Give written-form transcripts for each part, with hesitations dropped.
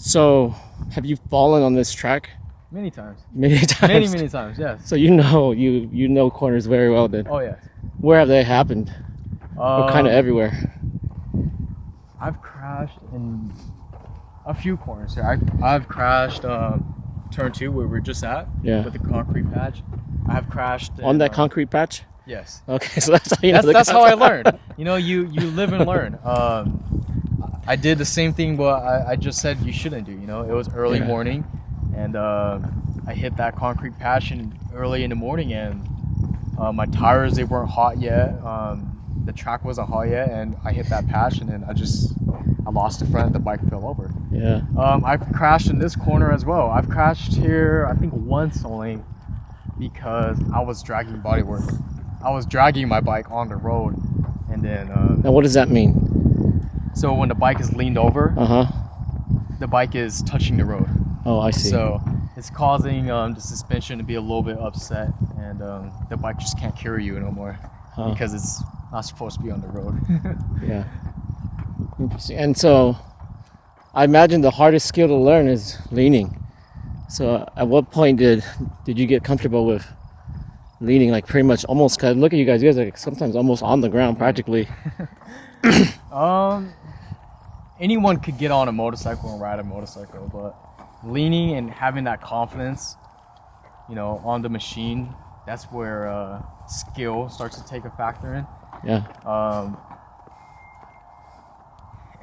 So, have you fallen on this track? Many times. Many times? Many times, yes. So you know corners very well then. Oh, yes. Where have they happened? Or kind of everywhere? I've crashed in a few corners here. I've crashed turn 2 where we're just at with the concrete patch. I've crashed on that concrete patch? Yes. Okay, so that's how you know. That's how I learned. You know, you live and learn. I did the same thing what I just said you shouldn't do. You know, it was early morning, and I hit that concrete patch early in the morning, and my tires, they weren't hot yet. The track wasn't hot yet, and I hit that patch, and then I lost the front. The bike fell over. Yeah. I've crashed in this corner as well. I've crashed here, I think once only, because I was dragging bodywork. I was dragging my bike on the road, and then. Now, what does that mean? So when the bike is leaned over, the bike is touching the road. Oh, I see. So it's causing the suspension to be a little bit upset, and the bike just can't carry you no more because it's not supposed to be on the road. Yeah. Interesting. And so I imagine the hardest skill to learn is leaning. So at what point did you get comfortable with leaning, like pretty much almost, cause look at you guys are like sometimes almost on the ground practically. Anyone could get on a motorcycle and ride a motorcycle, but leaning and having that confidence, you know, on the machine, that's where skill starts to take a factor in. Yeah.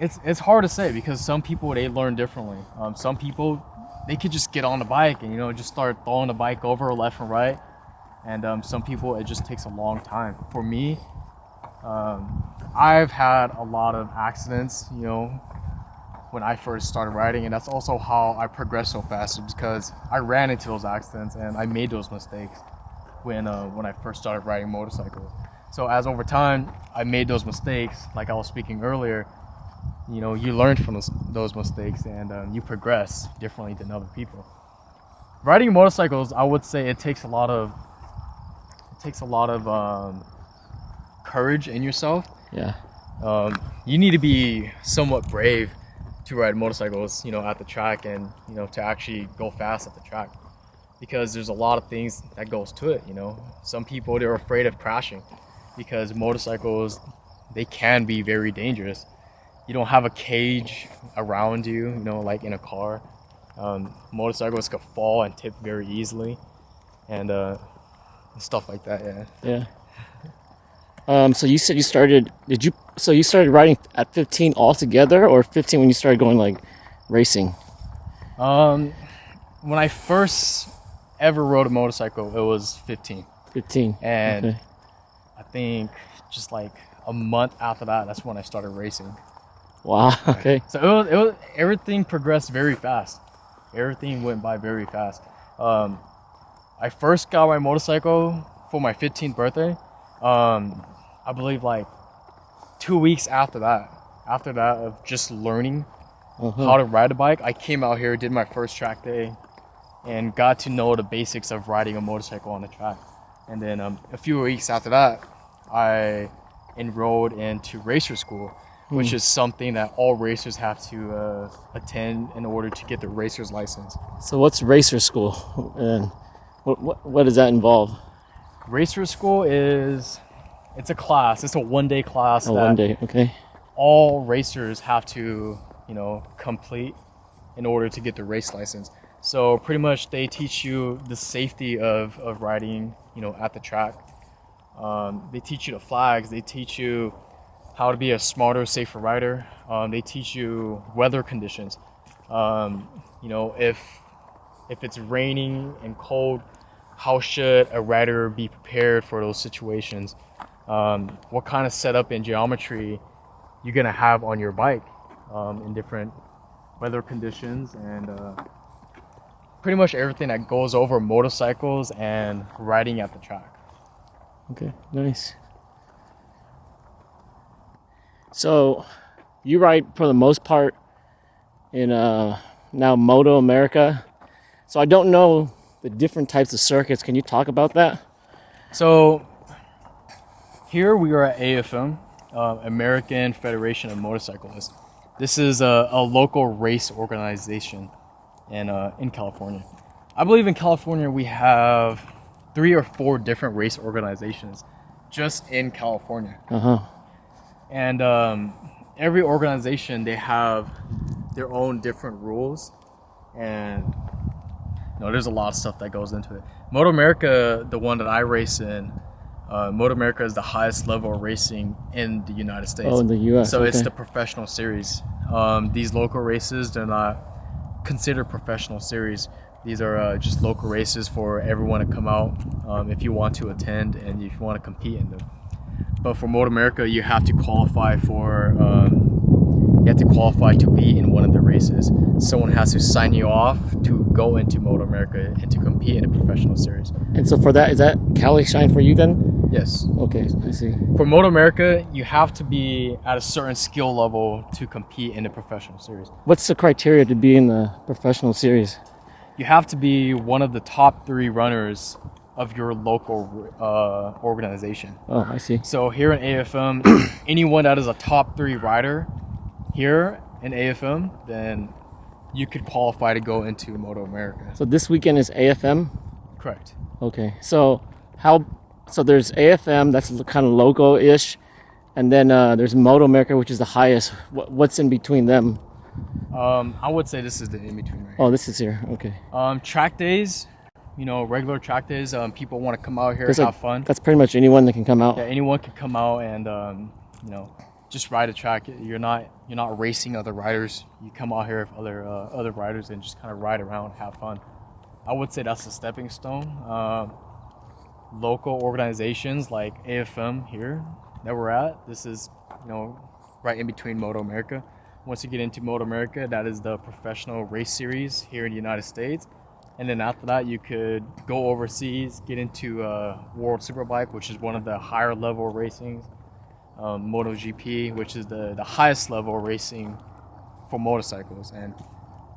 It's hard to say because some people, they learn differently. Some people, they could just get on the bike and, you know, just start throwing the bike over left and right. And some people, it just takes a long time. For me, I've had a lot of accidents, you know, when I first started riding, and that's also how I progressed so fast, because I ran into those accidents and I made those mistakes when I first started riding motorcycles. So as over time, I made those mistakes, like I was speaking earlier, you know, you learn from those mistakes, and you progress differently than other people. Riding motorcycles, I would say it takes a lot of courage in yourself. Yeah. You need to be somewhat brave to ride motorcycles, you know, at the track, and, you know, to actually go fast at the track, because there's a lot of things that goes to it. You know, some people, they're afraid of crashing because motorcycles, they can be very dangerous. You don't have a cage around you, you know, like in a car. Motorcycles could fall and tip very easily, and stuff like that. Yeah. So you said you started riding at 15 altogether, or 15 when you started going like racing? When I first ever rode a motorcycle, it was 15. 15. And okay. I think just like a month after that, that's when I started racing. Wow. Okay. So it was everything progressed very fast. Everything went by very fast. I first got my motorcycle for my 15th birthday. I believe like 2 weeks after that of just learning how to ride a bike, I came out here, did my first track day, and got to know the basics of riding a motorcycle on the track. And then a few weeks after that, I enrolled into racer school, which is something that all racers have to attend in order to get their racer's license. So what's racer school, and what does that involve? Racer school it's a class. It's a one-day class. One day, okay. All racers have to, you know, complete in order to get their race license. So pretty much they teach you the safety of riding, you know, at the track. They teach you the flags. They teach you how to be a smarter, safer rider. They teach you weather conditions. You know, if it's raining and cold, how should a rider be prepared for those situations? What kind of setup and geometry you're gonna have on your bike in different weather conditions, and pretty much everything that goes over motorcycles and riding at the track. Okay, nice. So you ride for the most part in now MotoAmerica. So I don't know the different types of circuits. Can you talk about that? So here we are at AFM, American Federation of Motorcyclists. This is a local race organization in California. I believe in California we have 3 or 4 different race organizations just in California. And every organization, they have their own different rules, and there's a lot of stuff that goes into it. MotoAmerica, the one that I race in, MotoAmerica is the highest level of racing in the United States. Oh, in the U.S. So okay. it's the professional series. These local races, they're not considered professional series. These are just local races for everyone to come out if you want to attend and if you want to compete in them. But for MotoAmerica, you have to qualify to be in one of the races. Someone has to sign you off to go into MotoAmerica and to compete in a professional series. And so for that, is that Cali Shine for you then? Yes. Okay, I see. For MotoAmerica, you have to be at a certain skill level to compete in a professional series. What's the criteria to be in the professional series? You have to be one of the top 3 runners of your local organization. Oh, I see. So here in AFM, anyone that is a top 3 rider here in AFM, then you could qualify to go into MotoAmerica. So this weekend is AFM? Correct. Okay. So there's AFM, that's kind of local-ish, and then there's MotoAmerica, which is the highest. What's in between them? I would say this is the in-between right Oh, this is here. Okay. Track days, regular track days, people want to come out here and have fun. That's pretty much anyone that can come out. Yeah, anyone can come out and, just ride a track. You're not racing other riders. You come out here with other riders and just kind of ride around, have fun. I would say that's a stepping stone. Local organizations like AFM here that we're at, this is right in between MotoAmerica. Once you get into MotoAmerica, that is the professional race series here in the United States. And then after that, you could go overseas, get into World Superbike, which is one of the higher level racings. MotoGP, which is the highest level racing for motorcycles. And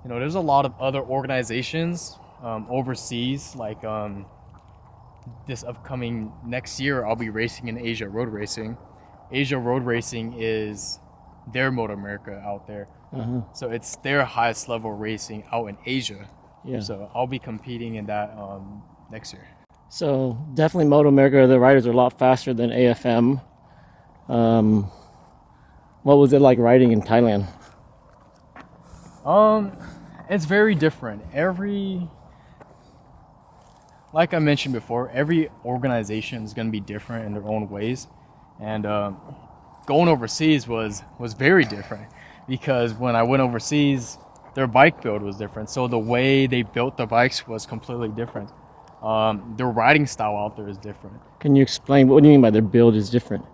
there's a lot of other organizations overseas, like this upcoming next year I'll be racing in Asia Road Racing. Asia Road Racing is their MotoAmerica out there. So it's their highest level racing out in Asia. Yeah. So I'll be competing in that next year. So definitely MotoAmerica, the riders are a lot faster than AFM. What was it like riding in Thailand? It's very different. Like I mentioned before, every organization is going to be different in their own ways. And going overseas was very different, because when I went overseas, their bike build was different. So the way they built the bikes was completely different. Their riding style out there is different. Can you explain, what do you mean by their build is different?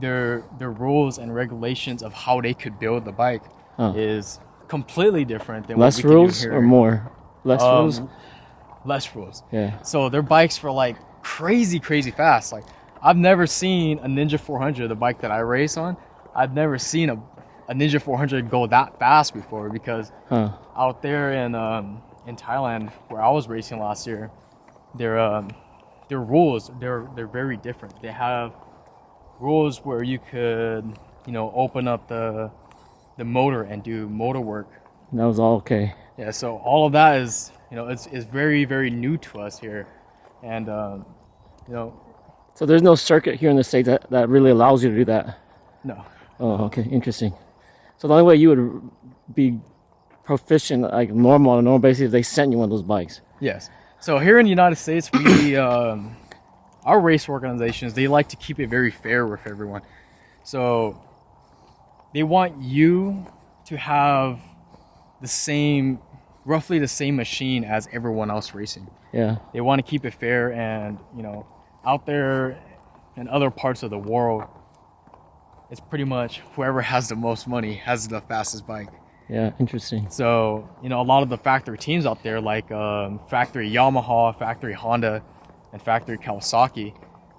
Their rules and regulations of how they could build the bike is completely different than less what we rules can do here. Or more? Less rules? Less rules. Yeah. So their bikes were like crazy fast. Like I've never seen a Ninja 400, the bike that I race on. I've never seen a Ninja 400 go that fast before, because out there in Thailand, where I was racing last year, their rules they're very different. They have rules where you could open up the motor and do motor work. That was all okay. Yeah, so all of that is it's very, very new to us here, and So there's no circuit here in the States that really allows you to do that? No. Oh, okay, interesting. So the only way you would be proficient, like normal, on a normal basis, if they sent you one of those bikes? Yes. So here in the United States, we our race organizations, they like to keep it very fair with everyone. So they want you to have roughly the same machine as everyone else racing. Yeah. They want to keep it fair, and out there in other parts of the world, it's pretty much whoever has the most money has the fastest bike. Yeah, interesting. So, a lot of the factory teams out there, like factory Yamaha, factory Honda, and factory Kawasaki,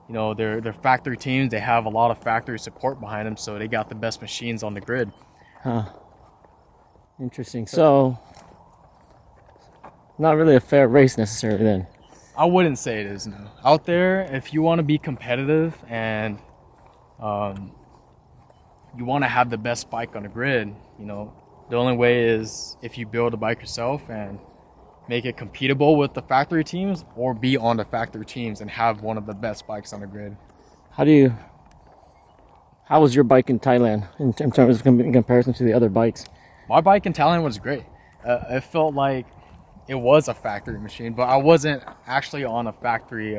they're factory teams. They have a lot of factory support behind them, so they got the best machines on the grid. Interesting. So, not really a fair race necessarily then? I wouldn't say it is, no. Out there, if you want to be competitive and you want to have the best bike on the grid. You know, the only way is if you build a bike yourself and make it competitive with the factory teams, or be on the factory teams and have one of the best bikes on the grid. How was your bike in Thailand in terms of in comparison to the other bikes? My bike in Thailand was great. It felt like it was a factory machine, but I wasn't actually on a factory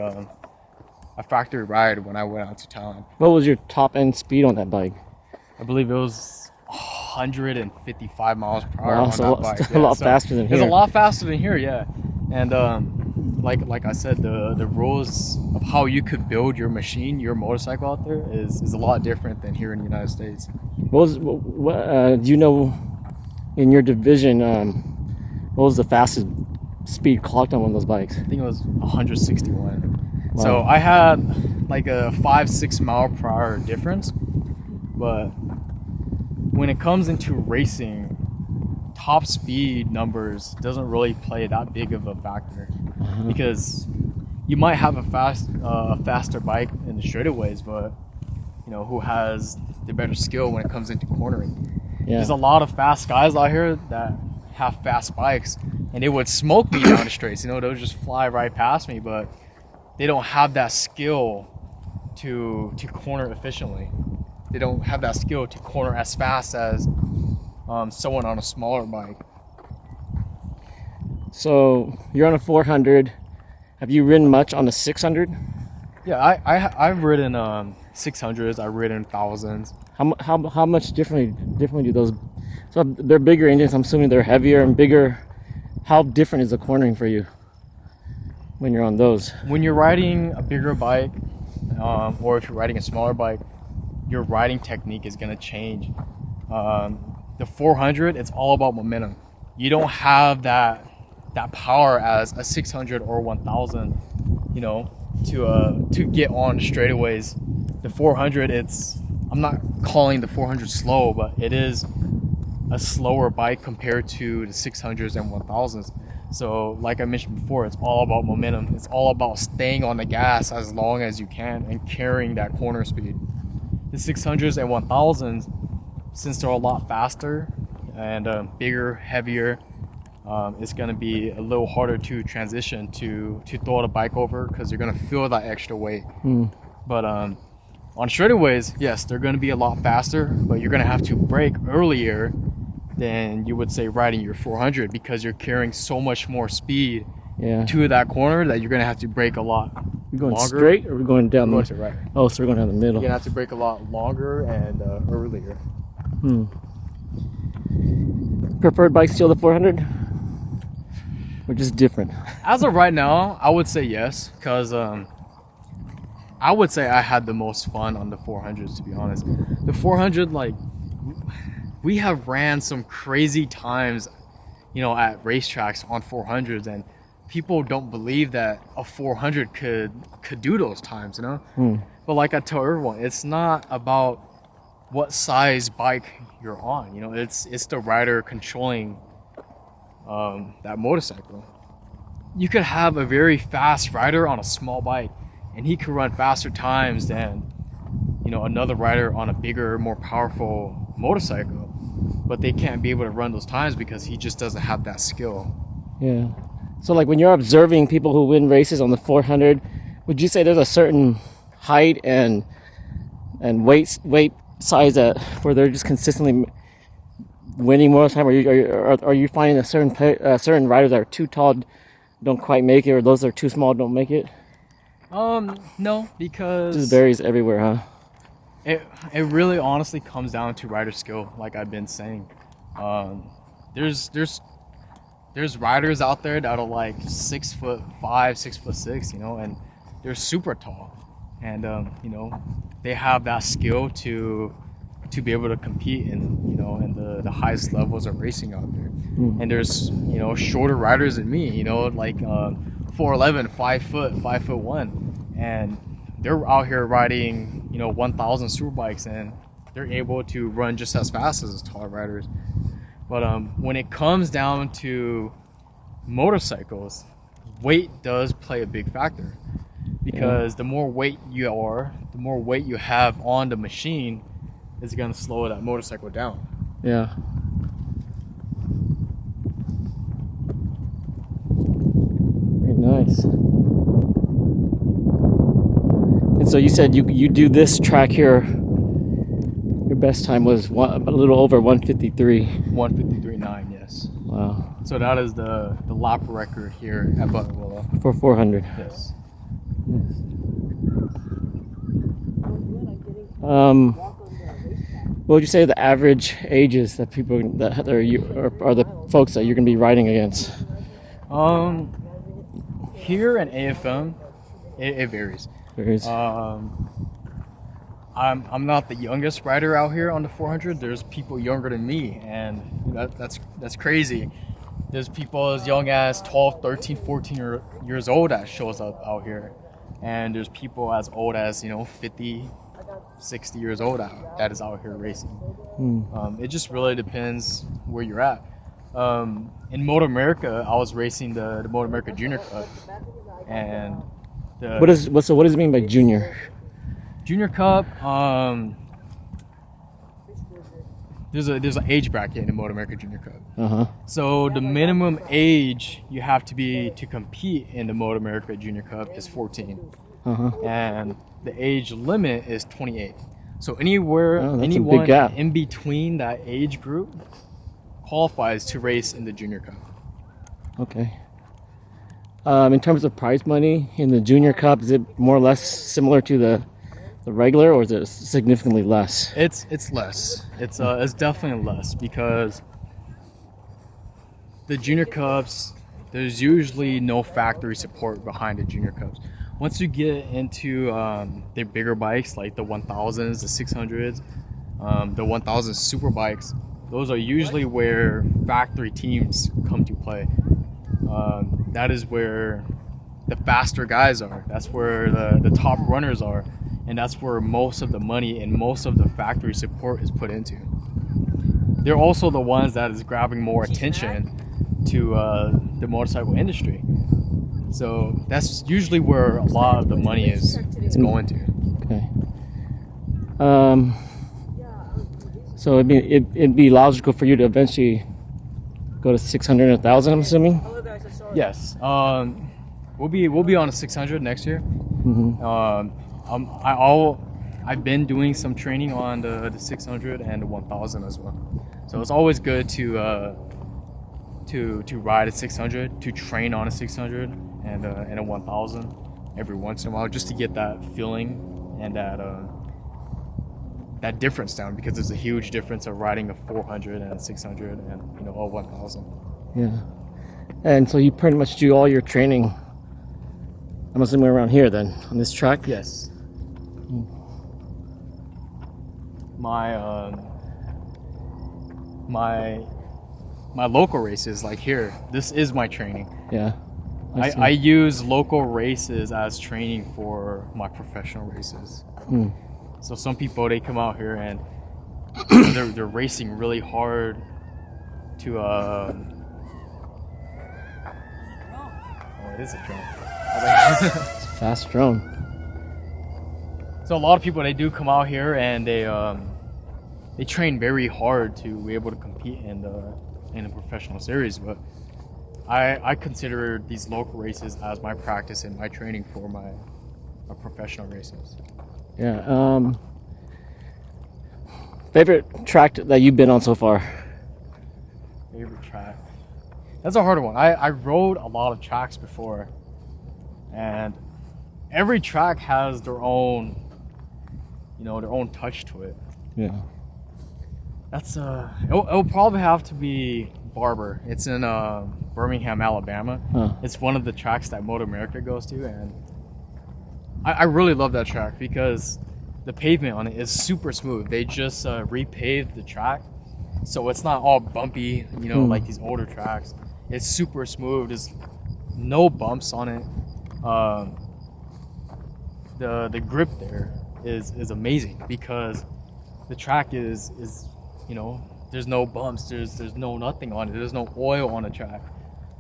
ride when I went out to Thailand. What was your top end speed on that bike? I believe it was 155 miles per hour Wow, on so that bike. a lot faster than here. It's a lot faster than here, yeah. And like I said, the rules of how you could build your machine, your motorcycle out there is a lot different than here in the United States. Do you know in your division what was the fastest speed clocked on one of those bikes? I think it was 161. Wow. So I had like a 5-6 mile per hour difference, but when it comes into racing, top speed numbers doesn't really play that big of a factor, because you might have a faster bike in the straightaways, but you know, who has the better skill when it comes into cornering? Yeah. There's a lot of fast guys out here that have fast bikes, and they would smoke me down the straights. You know, they'll just fly right past me, but they don't have that skill to corner efficiently. They don't have that skill to corner as fast as someone on a smaller bike. So you're on a 400. Have you ridden much on the 600? Yeah, I've ridden 600s. I've ridden 1000s. How much differently do those? So they're bigger engines. I'm assuming they're heavier and bigger. How different is the cornering for you when you're on those? When you're riding a bigger bike, or if you're riding a smaller bike, your riding technique is going to change. The 400, it's all about momentum. You don't have that power as a 600 or 1000, you know, to get on straightaways. The 400, I'm not calling the 400 slow, but it is a slower bike compared to the 600s and 1000s. So like I mentioned before, it's all about momentum. It's all about staying on the gas as long as you can and carrying that corner speed. The 600s and 1000s, since they're a lot faster and bigger, heavier, it's going to be a little harder to transition to throw the bike over, because you're going to feel that extra weight. But on straightaways, yes, they're going to be a lot faster, but you're going to have to brake earlier than you would say riding your 400, because you're carrying so much more speed to that corner that you're going to have to brake a lot. You're going longer. Straight, or we're going down Going to right. Oh, so we're going down the middle. You're going to have to brake a lot longer and earlier. Preferred bike still the 400? Or just different? As of right now, I would say yes, because I would say I had the most fun on the 400s, to be honest. The 400, like, we have ran some crazy times, you know, at racetracks on 400s, and people don't believe that a 400 could do those times, you know. But like I tell everyone, it's not about what size bike you're on, you know. It's the rider controlling that motorcycle. You could have a very fast rider on a small bike, and he could run faster times than, you know, another rider on a bigger, more powerful motorcycle, but they can't be able to run those times because he just doesn't have that skill. Yeah. So like when you're observing people who win races on the 400, would you say there's a certain height and weight size where they're just consistently winning more of the time? Or are you finding certain riders that are too tall don't quite make it, or those that are too small don't make it? No, because it just varies everywhere, huh? It really honestly comes down to rider skill, like I've been saying. There's riders out there that are like 6'5", 6'6", you know, and they're super tall, and you know, they have that skill to be able to compete in, you know, in the highest levels of racing out there. And there's, you know, shorter riders than me, you know, like 4'11", 5 foot, 5'1", and they're out here riding, you know, 1000 super bikes, and they're able to run just as fast as taller riders. But when it comes down to motorcycles, weight does play a big factor, because the more weight you are, the more weight you have on the machine, is going to slow that motorcycle down. Yeah. Very nice. And so you said you do this track here. Your best time was a little over 153. 153.9, yes. Wow. So that is the lap record here at Buttonwillow. For 400. Yes. What would you say the average ages that people that are the folks that you're going to be riding against? Here in AFM, it varies. I'm not the youngest rider out here on the 400. There's people younger than me, and that's crazy. There's people as young as 12, 13, 14 years old that shows up out here, and there's people as old as 50, 60 years old that is out here racing. It just really depends where you're at. In MotoAmerica, I was racing the MotoAmerica Jr Cup, and what does it mean by junior? Junior Cup, there's an age bracket in the MotoAmerica Jr Cup. So the minimum age you have to be to compete in the MotoAmerica Jr Cup is 14, and the age limit is 28. So anyone in between that age group qualifies to race in the Junior Cup. Okay. In terms of prize money in the Junior Cup, is it more or less similar to the regular, or is it significantly less? It's less. It's definitely less, because the Junior Cups, there's usually no factory support behind the Junior Cups. Once you get into the bigger bikes like the 1000s, the 600s, the 1000 super bikes, those are usually where factory teams come to play. That is where the faster guys are. That's where the top runners are. And that's where most of the money and most of the factory support is put into. They're also the ones that is grabbing more attention to the motorcycle industry. So that's usually where a lot of the money is going to. Okay. So it'd be logical for you to eventually go to 600 and 1,000, I'm assuming? Yes. We'll be on a 600 next year. I've been doing some training on the 600 and the 1000 as well. So it's always good to ride a 600, to train on a 600 and a 1000 every once in a while, just to get that feeling and that difference down, because there's a huge difference of riding a 400 and a 600 and a 1000. Yeah. And so you pretty much do all your training, I'm assuming, around here then, on this track? Yes. My local races, like here, this is my training. Yeah. I use local races as training for my professional races. So some people, they come out here and they're racing really hard to oh, it is a drone. It's a fast drone. So a lot of people, they do come out here and they train very hard to be able to compete in the professional series. But I consider these local races as my practice and my training for my professional races. Yeah. Favorite track that you've been on so far? Favorite track? That's a harder one. I rode a lot of tracks before, and every track has their own, their own touch to it. Yeah. That's it'll probably have to be Barber. It's in Birmingham, Alabama. It's one of the tracks that MotoAmerica goes to, and I really love that track because the pavement on it is super smooth. They just repaved the track, so it's not all bumpy, like these older tracks. It's super smooth. There's no bumps on it. The grip there is amazing because the track is there's no bumps, there's no nothing on it, there's no oil on the track.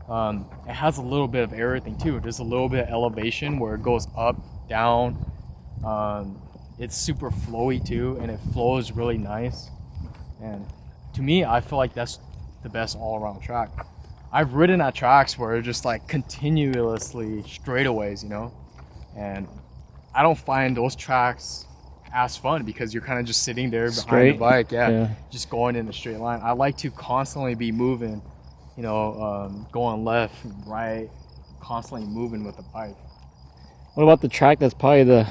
It has a little bit of everything too. There's a little bit of elevation where it goes up, down. it's super flowy too, and it flows really nice. And to me, I feel like that's the best all-around track. I've ridden at tracks where it's just like continuously straightaways, you know, and I don't find those tracks as fun because you're kind of just sitting there behind the bike, just going in a straight line. I like to constantly be moving, you know, going left, right, constantly moving with the bike. What about the track that's probably the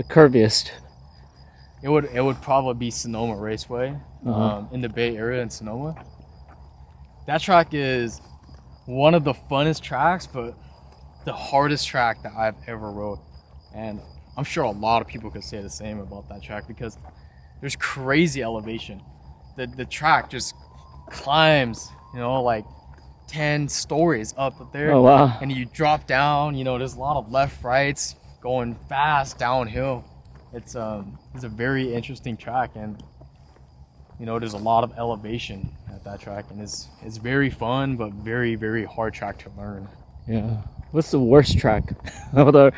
curviest? It would probably be Sonoma Raceway, in the Bay Area in Sonoma. That track is one of the funnest tracks, but the hardest track that I've ever rode. And I'm sure a lot of people could say the same about that track because there's crazy elevation. The track just climbs, you know, like 10 stories up there. Oh, wow. And you drop down, you know, there's a lot of left, rights going fast downhill. It's a very interesting track, and you know, there's a lot of elevation at that track, and it's very fun, but very, very hard track to learn. Yeah. What's the worst track? the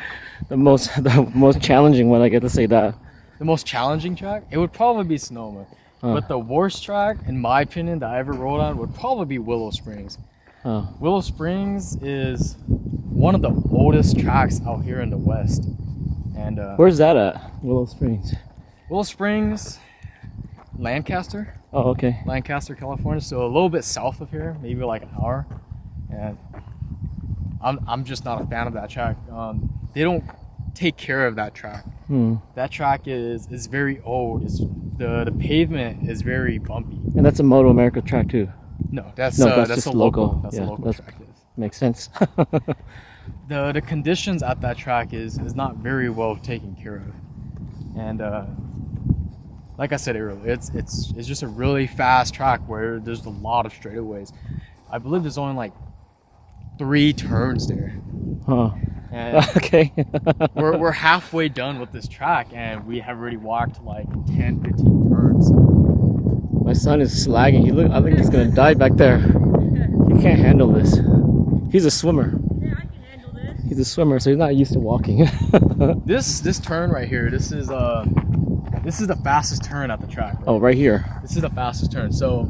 most challenging one, I get to say that. The most challenging track? It would probably be Sonoma. But the worst track, in my opinion, that I ever rode on would probably be Willow Springs. Willow Springs is one of the oldest tracks out here in the West. And where's that at? Willow Springs. Willow Springs, Lancaster. Oh, okay. Lancaster, California. So a little bit south of here, maybe like an hour. And I'm just not a fan of that track. They don't take care of that track. That track is very old. The pavement is very bumpy. And that's a MotoAmerica track too. No, that's a local. That's a local track. Makes sense. The conditions at that track is not very well taken care of, and like I said earlier, it's just a really fast track where there's a lot of straightaways. I believe there's only like 3 turns there. And okay. we're halfway done with this track, and we have already walked like 10, 15 turns. My son is slagging. I think he's gonna die back there. He can't handle this. He's a swimmer. He's a swimmer, so he's not used to walking. This turn right here, this is the fastest turn at the track. Right? Oh, right here. This is the fastest turn. So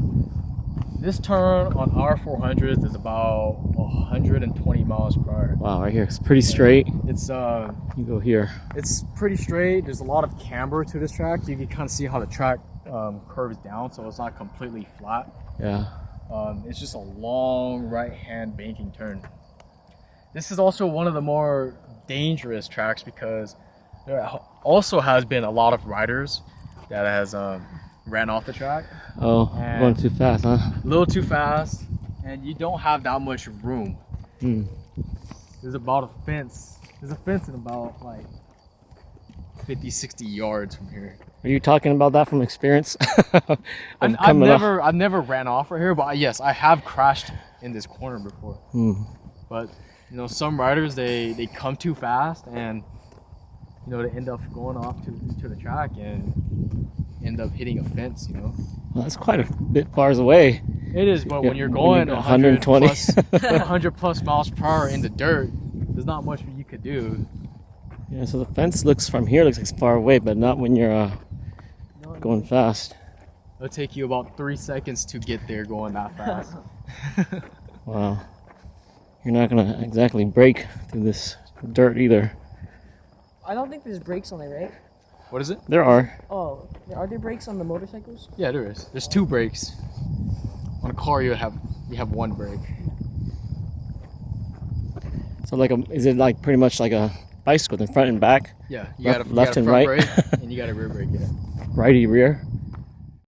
this turn on our 400s is about 120 miles per hour. Wow, right here. It's pretty straight. It's you go here. It's pretty straight. There's a lot of camber to this track. You can kind of see how the track curves down, so it's not completely flat. Yeah. It's just a long right-hand banking turn. This is also one of the more dangerous tracks because there also has been a lot of riders that has ran off the track. Oh, going too fast, huh? A little too fast, and you don't have that much room. There's about a fence. There's a fence in about like 50, 60 yards from here. Are you talking about that from experience? I've never ran off right here, but yes, I have crashed in this corner before. But you know, some riders they come too fast, and you know, they end up going off to the track and end up hitting a fence. You know, well, that's quite a bit far away. It is, but when you're going 120 100 plus miles per hour in the dirt, there's not much you could do. Yeah, so the fence looks like it's far away, but not when you're going fast. It'll take you about 3 seconds to get there going that fast. Wow. You're not gonna exactly brake through this dirt either. I don't think there's brakes on it, right? What is it? There are. Oh, are there brakes on the motorcycles? Yeah, there is. There's 2 brakes. On a car, you have 1 brake. So is it like pretty much like a bicycle, the front and back? Yeah, left and right, brake, and you got a rear brake. Yeah. Righty rear.